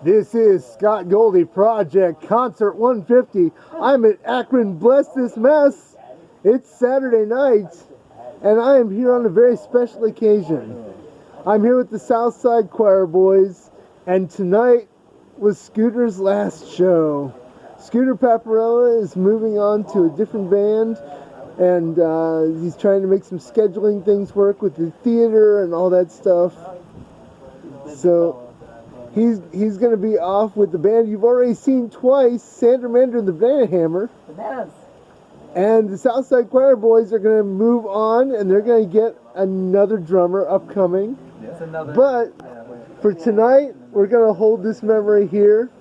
This is Scott Goldie Project Concert 150. I'm at Akron. Bless this mess. It's Saturday night, and I am here on a very special occasion. I'm here with the Southside Choir Boys, and tonight was Scooter's last show. Scooter Paparella is moving on to a different band, and he's trying to make some scheduling things work with the theater and all that stuff. So he's going to be off with the band you've already seen twice, Sandra Mander and the Banana Hammer. Bananas. And the Southside Choir Boys are going to move on, and they're going to get another drummer upcoming. But for tonight, we're going to hold this memory here.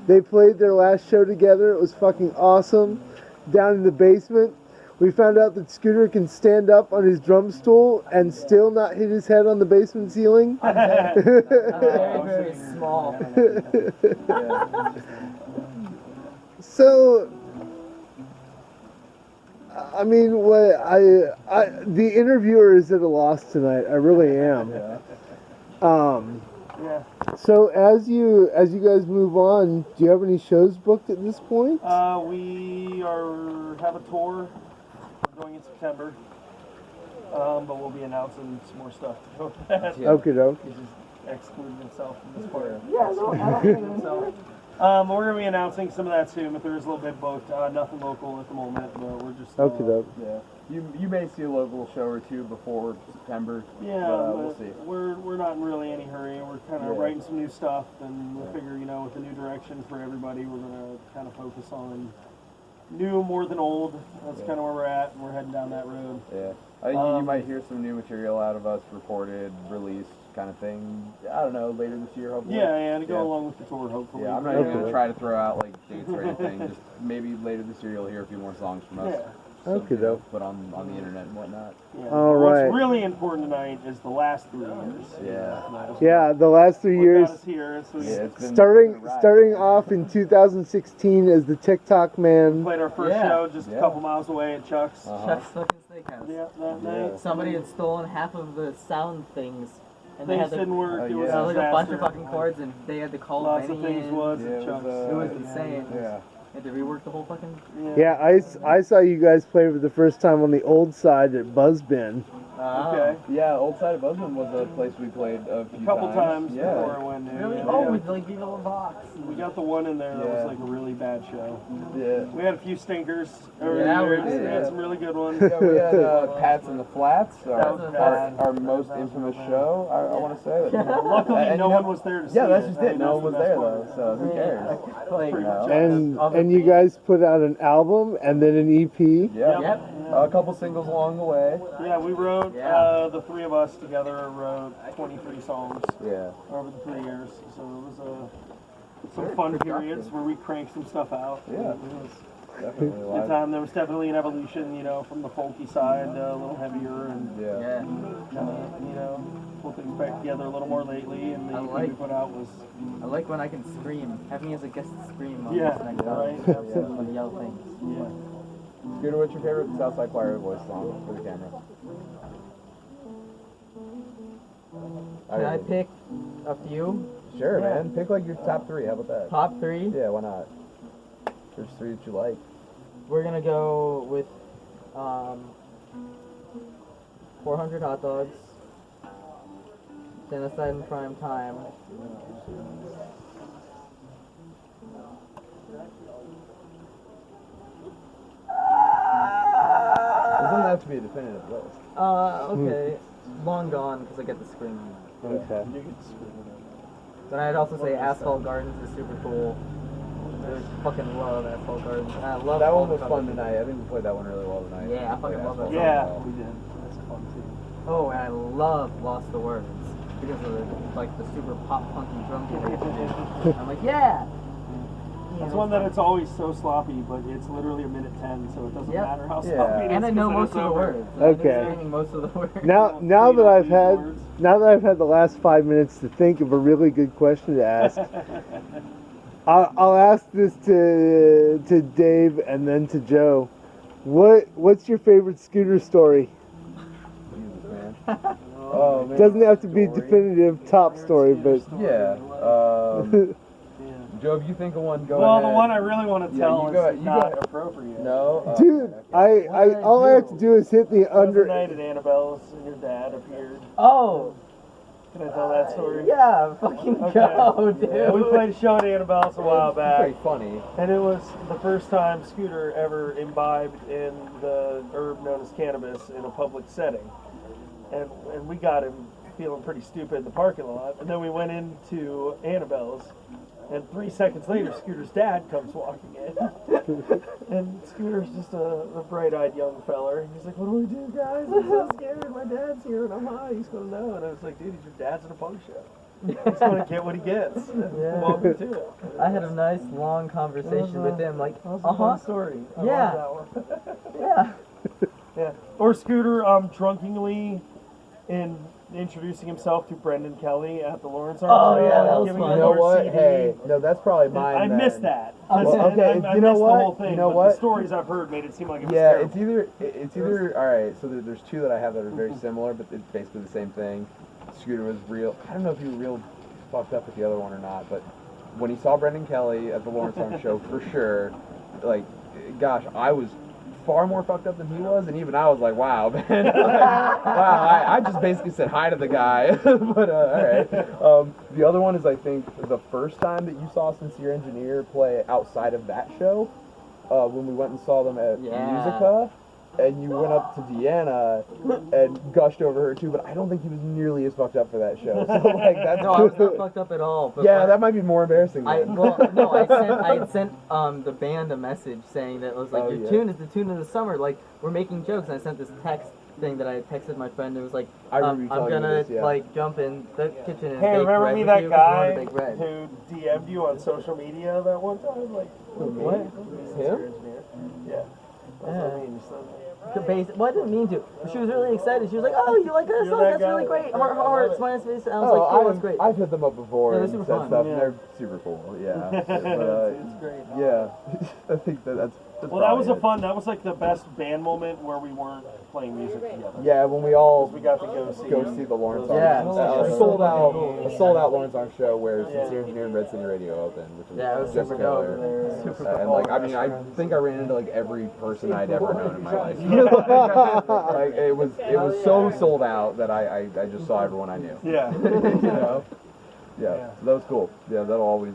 They played their last show together. It was fucking awesome. Down in the basement, we found out that Scooter can stand up on his drum stool and still not hit his head on the basement ceiling. Very, very small. So, I mean, the interviewer is at a loss tonight. I really am. So as you guys move on, do you have any shows booked at this point? We have a tour. We're going in September, but we'll be announcing some more stuff. Okay, doke. He just excluded himself from this part. Yeah, no, So, we're going to be announcing some of that soon, but there is a little bit booked. Nothing local at the moment, but we're just... Okay, doke. Yeah. You may see a local show or two before September. Yeah, but we'll see. We're not in really any hurry. We're kind of writing some new stuff, and we'll figure, with the new direction for everybody, we're going to kind of focus on new more than old. That's kind of where we're at, and we're heading down that road. Yeah. I think you might hear some new material out of us, recorded, released kind of thing. I don't know, later this year, hopefully. Yeah, to go along with the tour, hopefully. Yeah, I'm not even going to try to throw out like dates or anything. Just maybe later this year you'll hear a few more songs from us. Yeah. Okay, doke. Put on the internet and whatnot. Yeah. All right. What's really important tonight is the last 3 years. Yeah, the last 3 years. Got us here, so It's been Starting off in 2016 as the TikTok we Man. played our first show just a couple miles away at Chuck's. Chuck's fucking Steakhouse. Yeah, that night. Somebody had stolen half of the sound things. And Things they had didn't work. It was like a bunch disaster. of fucking chords, and they had to call Lots of Benny things in. was Yeah, at it Chuck's. was, It was insane. Yeah. They had to rework the whole fucking... Yeah, I saw you guys play for the first time on the old side at Buzzbin. Okay. Yeah, Old Side of Buzzman was a place we played a few Couple times Yeah. before I went in. Really? Yeah. Oh, with like Viva La Vox. We got the one in there that was Yeah. like a really bad show. Yeah. We had a few stinkers. Over Yeah, the we years. did. We had some really good ones. Yeah, we had Pats in the Flats, That was bad. our most infamous show, I want to say. Luckily, And no one was there to see Yeah, that's it. just I mean, it. No that's one was the there, best though, part. so who cares? Like, Pretty much And you guys put out an album and then an E EP. Yep. A couple singles along the way. Yeah, we wrote, Yeah. the three of us together wrote 23 songs Yeah. over the 3 years. So it was some fun periods where we cranked some stuff out. Yeah. It was Definitely. a good time. There was definitely an evolution, from the folky side, a little heavier, and Yeah. pull things back together a little more lately. And the I EP like- we put out was, I like when I can scream. Have me as a guest scream on Yeah, this next right. album. When I yell things. yeah. Scooter, what's your favorite Southside Choir voice song for the camera? Can I pick a few? Sure, man. Pick like your top 3. How about that? Top 3? Yeah, why not? There's 3 that you like. We're gonna go with 400 Hot Dogs, Genocide in Prime Time, It doesn't have to be a definitive list. okay, Long Gone, because I get the scream. Okay. Then I'd also say Asphalt Gardens is super cool. I fucking love Asphalt Gardens. And I love That all one the was fun covers. tonight. I think we played that one really well tonight. Yeah, I fucking love that. Yeah, we did. That's fun too. Oh, and I love Lost the Words because of the super pop punky drum kit they did. I'm like, yeah. It's one that it's always so sloppy, but it's literally a minute 10, so it doesn't Yep. matter how Yeah. sloppy it is. And I know 'cause most it's of the over. words. Okay. I'm singing most of the words. Now that I've had the last 5 minutes to think of a really good question to ask, I'll ask this to Dave and then to Joe. What's your favorite Scooter story? Jesus, man. Oh, man. Doesn't have to be definitive top story, but Yeah. Joe, if you think of one, go Well, ahead. the one I really want to Yeah, tell you go- is you not go- appropriate. No? Oh, Dude, okay. all I have to do is hit the The other under. night at Annabelle's, and your dad appeared. Oh, Can I tell that story? yeah, fucking Okay. go, dude. Yeah, we played a show at Annabelle's a while It's back, pretty funny. and it was the first time Scooter ever imbibed in the herb known as cannabis in a public setting. And we got him feeling pretty stupid in the parking lot. And then we went into Annabelle's, and 3 seconds later, Scooter's dad comes walking in. And Scooter's just a bright-eyed young feller. He's like, "What do we do, guys? I'm so scared. My dad's here, and I'm high. He's gonna know." And I was like, "Dude, your dad's in a punk show. He's gonna get what he gets. Yeah. Welcome to it." I had a nice long conversation with him, like, That was a fun story. I Yeah. love that one. yeah. Yeah. Or Scooter drunkenly introducing himself to Brendan Kelly at the Lawrence Arms Oh, Show, yeah, that was giving fun. him You know our what? CD. Hey, no, that's probably mine. I then. missed that. Well, okay, I you know missed what? the whole thing, You know but what? the stories I've heard made it seem like it was Yeah, terrible. it's either all right. So there's two that I have that are very similar, but it's basically the same thing. Scooter was real. I don't know if he was real fucked up with the other one or not, but when he saw Brendan Kelly at the Lawrence Arms Show, for sure, like, gosh, I was far more fucked up than he was, and even I was like, wow, man, like, wow, I just basically said hi to the guy, but all right. The other one is, I think, the first time that you saw Sincere Engineer play outside of that show, when we went and saw them at Musica, and you went up to Deanna and gushed over her too, but I don't think he was nearly as fucked up for that show. So like that's No, I was not fucked up at all. But yeah, that might be more embarrassing. I Then. I had sent the band a message saying that it was like, Oh, your yeah. tune is the tune of the summer. Like, we're making jokes, and I sent this text thing that I had texted my friend. It was like, I remember you I'm telling me gonna this, yeah. like jump in the kitchen and Hey, bake remember bread me with that you 'cause we guy wanna bake bread. who DM'd you on social media that one time? Like, What? Him? Yeah. That's Yeah. what I mean. So, Well, I didn't mean to. But she was really excited. She was like, "Oh, you like that You're song? that That's guy. really great." Heart, heart, smiley face. And I was Oh, like, "Cool, that's great." I've hit them up before Yeah, they're and super said fun. stuff. Yeah. They're super cool. Yeah. But, it's great. yeah. I think that's Well, that was probably that was like the best band moment where we weren't playing music together. it. Yeah, when we all We got to go see the Lawrence Yeah. Arms. Yeah. A sold out, Cool. a sold out Lawrence Arms show where Yeah. Sincere Engineer and Red City Radio opened, which was Yeah, it was just super killer. dope. Super And cool. like, I mean, I think I ran into like every person I'd ever known in my life. Like it was so sold out that I just saw everyone I knew. Yeah. You know? Yeah, Yeah. so that was cool. Yeah, that'll always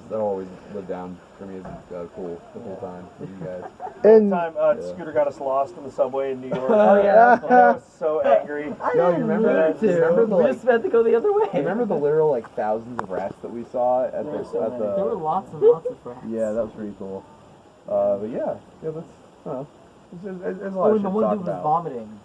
live down for me as cool the whole time with you guys. And Time Scooter got us lost in the subway in New York. Oh, yeah. I was so angry. Yo, you remember that? Too. Remember the, We like, just had to go the other way. remember the literal like thousands of rats that we saw at There were so the many. There were lots and lots of rats. yeah, that was pretty cool. But yeah, that's there's a lot Oh, of and the shit to one talk dude was about. vomiting.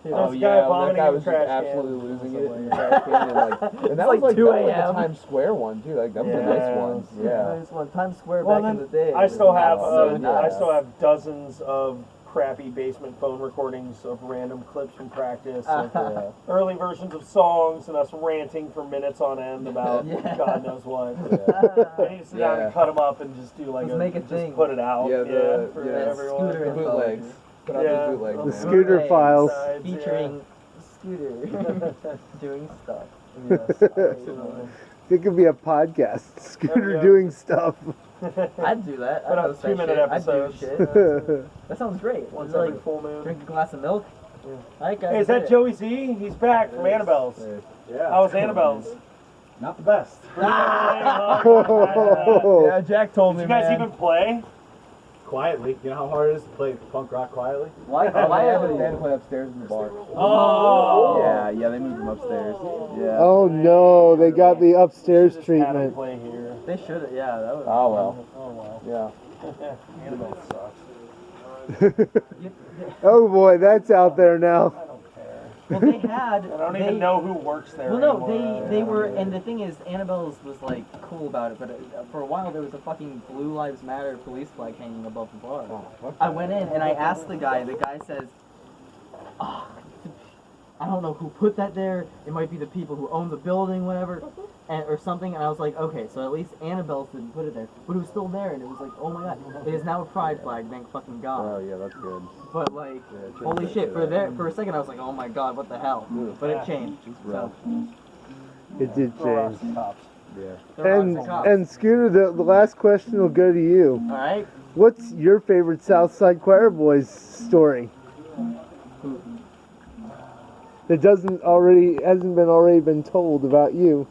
There Oh was a yeah, guy that vomiting guy in was the just trash can. absolutely losing it in the trash can, and and that like was like 2 that was a.m. the Times Square one too. Like that was the Yeah. nice one. Yeah. Nice one. Times Square Well, back in then the day. I still have so I nice. still have dozens of crappy basement phone recordings of random clips from practice, of early versions of songs, and us ranting for minutes on end about Yeah. God knows what. Yeah. I need to sit down and cut them up and just do like Let's make a just thing. put it out. Yeah, for yeah. everyone. Scooter The and bootlegs. Put out Yeah. those bootlegs, The man. Scooter Bootlegs files. Sides, yeah. featuring Scooter doing stuff. Yes, absolutely. it could be a podcast. There we Scooter go. doing stuff. I'd do that. Put I'd out host that 2-minute shit. episodes. I'd do shit. That sounds great. Once Like, every full moon. drink a glass of milk. Yeah. All right, guys. Hey, is that Joey Z? He's back from Annabelle's. Yeah. How was Annabelle's? Not the best. Yeah, Jack told Did me, you guys man. even play? Quietly. You know how hard it is to play punk rock quietly? Why? They had Why? to play upstairs in the bar. Oh. Yeah, they moved them upstairs. Yeah. Oh no, they got the upstairs Just have him treatment. play here. They should have. Yeah, that would. Oh well. Oh wow. Yeah. Annabelle sucks. Oh boy, that's out there now. I don't care. Well, they had. I don't they, even know who works there. Well, no, anymore. they were, and the thing is, Annabelle's was like cool about it, but for a while there was a fucking Blue Lives Matter police flag hanging above the bar. I went in and I asked the guy. The guy says, "Ah, I don't know who put that there. It might be the people who own the building, whatever, or something." And I was like, "Okay, so at least Annabelle's didn't put it there, but it was still there." And it was like, "Oh my god, it is now a pride flag. Thank fucking Oh God." yeah, that's good. But like, Yeah, holy change shit! that. For a second, I was like, "Oh my god, what the hell?" But it changed. So. It did Throw change. rocks at cops. Yeah. And Scooter, the last question will go to you. All right. What's your favorite Southside Choir Boys story that hasn't been told about you?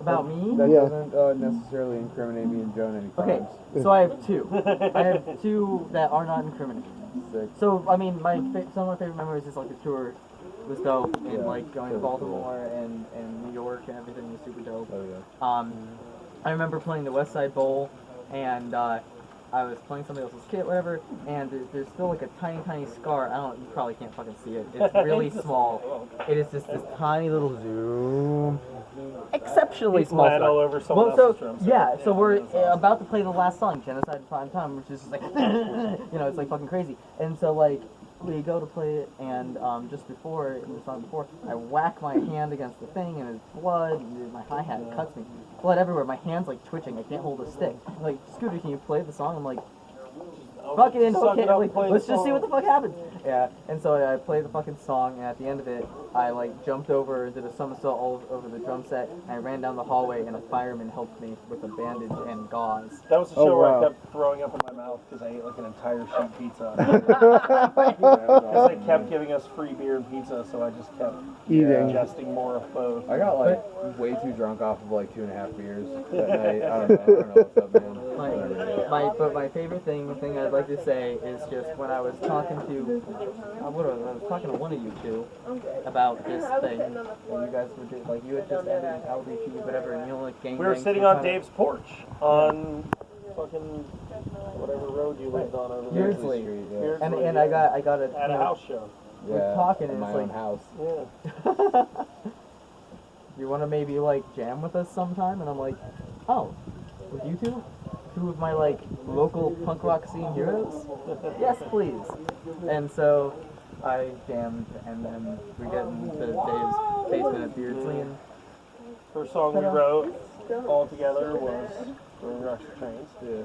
About me? That Yeah. doesn't necessarily incriminate me and Joan any Okay, times. so I have two. I have two that are not incriminating. Sick. So I mean, some of my favorite memories is like the tour was dope, and Yeah, like going to so Baltimore and New York and everything was super dope. Oh yeah. I remember playing the West Side Bowl, and I was playing somebody else's kit, whatever, and there's still like a tiny scar. You probably can't fucking see it. It's really small. It is just this tiny little zoom. Exceptionally He's small bled scar. all over someone Well, so else's drum set. yeah, so we're about to play the last song, Genocide Prime Time, which is just like, it's like fucking crazy. And so like we go to play it, and just before in the song before, I whack my hand against the thing, and it's blood. And my hi hat cuts me, blood everywhere. My hand's like twitching. I can't hold a stick. I'm like, Scooter, can you play the song? I'm like, fucking Suck okay. it up Like, and play let's the just see what the song. fuck happens. Yeah, and so I played the fucking song, and at the end of it, I like jumped over and did a somersault all over the drum set, and I ran down the hallway, and a fireman helped me with a bandage and gauze. That was the Oh, show where wow. I kept throwing up in my mouth because I ate like an entire sheet pizza. Because they kept giving us free beer and pizza, so I just kept Eating. ingesting more of both. I got like way too drunk off of like 2.5 beers that night. I don't know what's up, man. But my favorite thing I'd like to say is just when I was talking to, I was talking to one of you two about this thing that you guys were doing, like you had just ended LDP, whatever, and you know, like gang. We were sitting on Dave's porch on fucking whatever road you lived on over there. Beardsley. Yeah. And I got a At a house show. we're talking, in and my it's own like, house. Yeah. you want to maybe like jam with us sometime? And I'm like, oh, with you two? Two of my like local punk rock scene heroes? Yes, please. And so I jammed, and then we get into Dave's basement at Beardsley, and First song we wrote all together was Throwing Rocks to Trains. Yeah.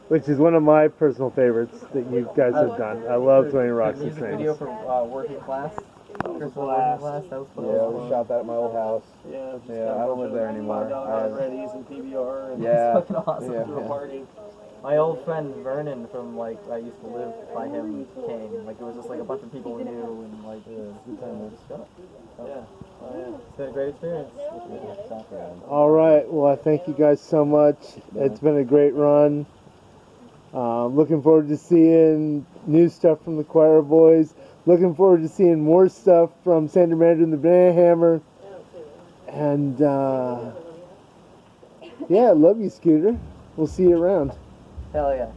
Which is one of my personal favorites that you guys have done. I love Throwing Rocks the to music video Trains. for Working Class. Crystal blast. Working Class, that was fun. Yeah, we shot that at my old house. Yeah, just Yeah, got a I don't bunch live of there anymore. $5 Reddies and PBR and Yeah. Fucking awesome. Yeah. threw a party. My old friend Vernon from like I used to live by him came. Like it was just like a bunch of people we knew, and like it was a good time to just go. Yeah. Oh, yeah. It's been a great experience. All right. Well, I thank you guys so much. It's been a great run. Looking forward to seeing new stuff from the Choir Boys. Looking forward to seeing more stuff from Sander Mander and the Banana Hammer. And yeah, love you, Scooter. We'll see you around. Hell yeah.